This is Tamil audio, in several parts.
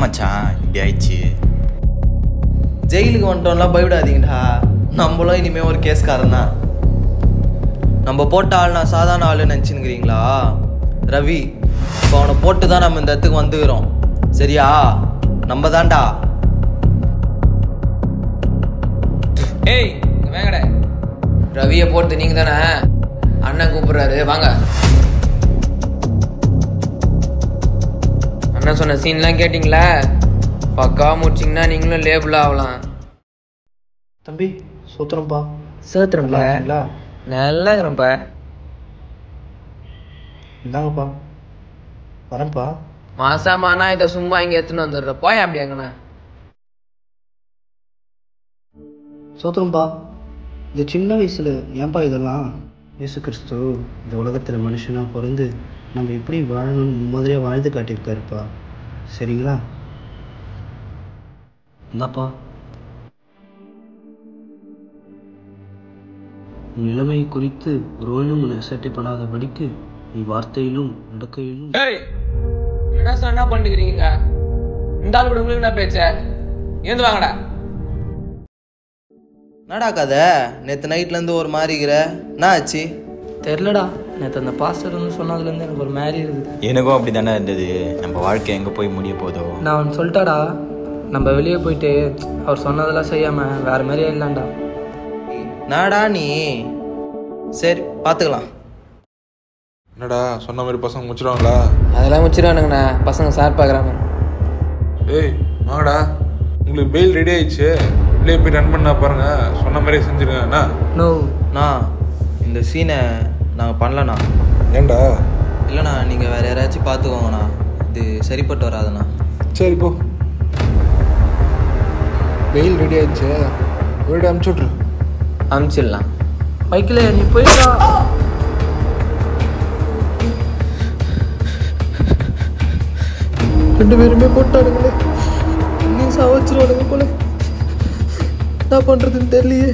மச்சான் இப்படி ஆயிடுச்சு? ஜெயிலுக்கு வந்துட்டோம்லாம் பயப்படாதீங்கடா. நம்மளும் இனிமேல் ஒரு கேஸ்காரன் தான். நம்ம போட்ட ஆள் நான் சாதாரண ஆளுன்னு நினச்சின்னுக்கிறீங்களா? ரவி, இப்போ அவனை போட்டு தான் நம்ம இந்த இடத்துக்கு வந்துக்கிறோம். சரியா? நம்ம தான்டா. ஏய் வேங்கட, ரவியை போட்டு நீங்கள் தானே? அண்ணன் கூப்பிட்றாரு, வாங்க. அண்ணன் சொன்ன சீன்லாம் கேட்டிங்களா? பக்கா முடிச்சிங்கன்னா நீங்களும் லேபிள் ஆகலாம். தம்பி சூத்திரம்ப்பா. சேர்த்துறோம்ல, நல்லா இருக்கிறோம்ப்பா. இந்தாங்கப்பா, வரேன்ப்பா. மாசாமானா இதை சும்மா இங்கே எடுத்துன்னு வந்துடுற, போய் அப்படி எங்கண்ணா. சோத்திரம்ப்பா, இந்த சின்ன வயசில் ஏன்பா இதெல்லாம்? இயேசு கிறிஸ்து இந்த உலகத்தில் மனுஷனாக பிறந்து நம்ம எப்படி வாழணும்னு மும்மதிரியாக வாழ்ந்து காட்டியிருக்காருப்பா. சரிங்களா? இந்தாப்பா. நிலைமை குறித்து ஒருவனும் அசட்டை பண்ணாதபடிக்கு நீ வார்த்தையிலும் நடக்கையிலும். என்ன சார் என்ன பண்ணிக்கிறீங்க? இந்த ஆள் கூட உங்களுக்கு என்ன பேச்ச? ஏந்து வாங்கடா. என்னடா கதை? நேற்று நைட்லேருந்து ஒரு மாதிரிக்கிற, என்ன ஆச்சு? தெரிலடா, நேற்று அந்த பாஸ்டர் வந்து சொன்னதுலேருந்து எனக்கு ஒரு மாதிரி இருக்குது. எனக்கும் அப்படி தானே இருந்தது. நம்ம வாழ்க்கை எங்கே போய் முடிய போதோ. நான் அவன் சொல்லிட்டாடா, நம்ம வெளியே போயிட்டு அவர் சொன்னதெல்லாம் செய்யாமல் வேறு மாதிரியே இல்லைண்டா. நாடா நீ? சரி பார்த்துக்கலாம். என்னடா சொன்ன மாதிரி பசங்க முடிச்சிடுவாங்களா? அதெல்லாம் முடிச்சிடுவானுங்கண்ணா, பசங்க சார் பார்க்குறாங்க. ஏய் வாங்கடா, உங்களுக்கு பெயில் ரெடி ஆயிடுச்சு. வெளியே போய் ரன் பண்ணா பாருங்க, சொன்ன மாதிரியே செஞ்சுருங்கண்ணா. நோண்ணா, இந்த சீனை நாங்கள் பண்ணலண்ணா. ஏண்டா? இல்லைண்ணா, நீங்கள் வேறு யாராச்சும் பார்த்துக்கோங்கண்ணா, இது சரிப்பட்டு வராதுண்ணா. சரி போ, பெயில் ரெடி ஆயிடுச்சு, வீடு அனுப்பிச்சி விட்ரு. அனுப்பிச்சிடலாம். பைக்கில் நீ போயிடா. ரெண்டு பேருமே போட்டானுங்களே, நீ சாவச்சிருவானுங்க போல. என்ன பண்ணுறதுன்னு தெரியலையே.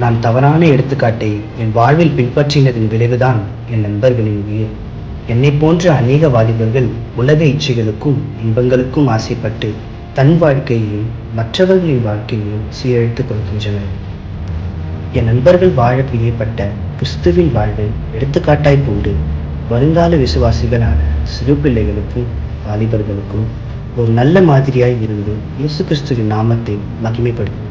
நான் தவறான எடுத்துக்காட்டை என் வாழ்வில் பின்பற்றினதின் விளைவுதான் என் நண்பர்களின் உயிர். என்னை போன்ற அநேக வாலிபர்கள் உலக இச்சைகளுக்கும் இன்பங்களுக்கும் ஆசைப்பட்டு தன் வாழ்க்கையையும் மற்றவர்களின் வாழ்க்கையையும் சீரழித்துக் கொள்கின்றனர். என் நண்பர்கள் வாழ பிரியப்பட்ட கிறிஸ்துவின் வாழ்வை எடுத்துக்காட்டாய் கொண்டு வருங்கால விசுவாசிகளான சிறு பிள்ளைகளுக்கும் வாலிபர்களுக்கும் ஒரு நல்ல மாதிரியாய் இருந்து இயேசு கிறிஸ்துவின் நாமத்தை மகிமைப்படுத்தும்.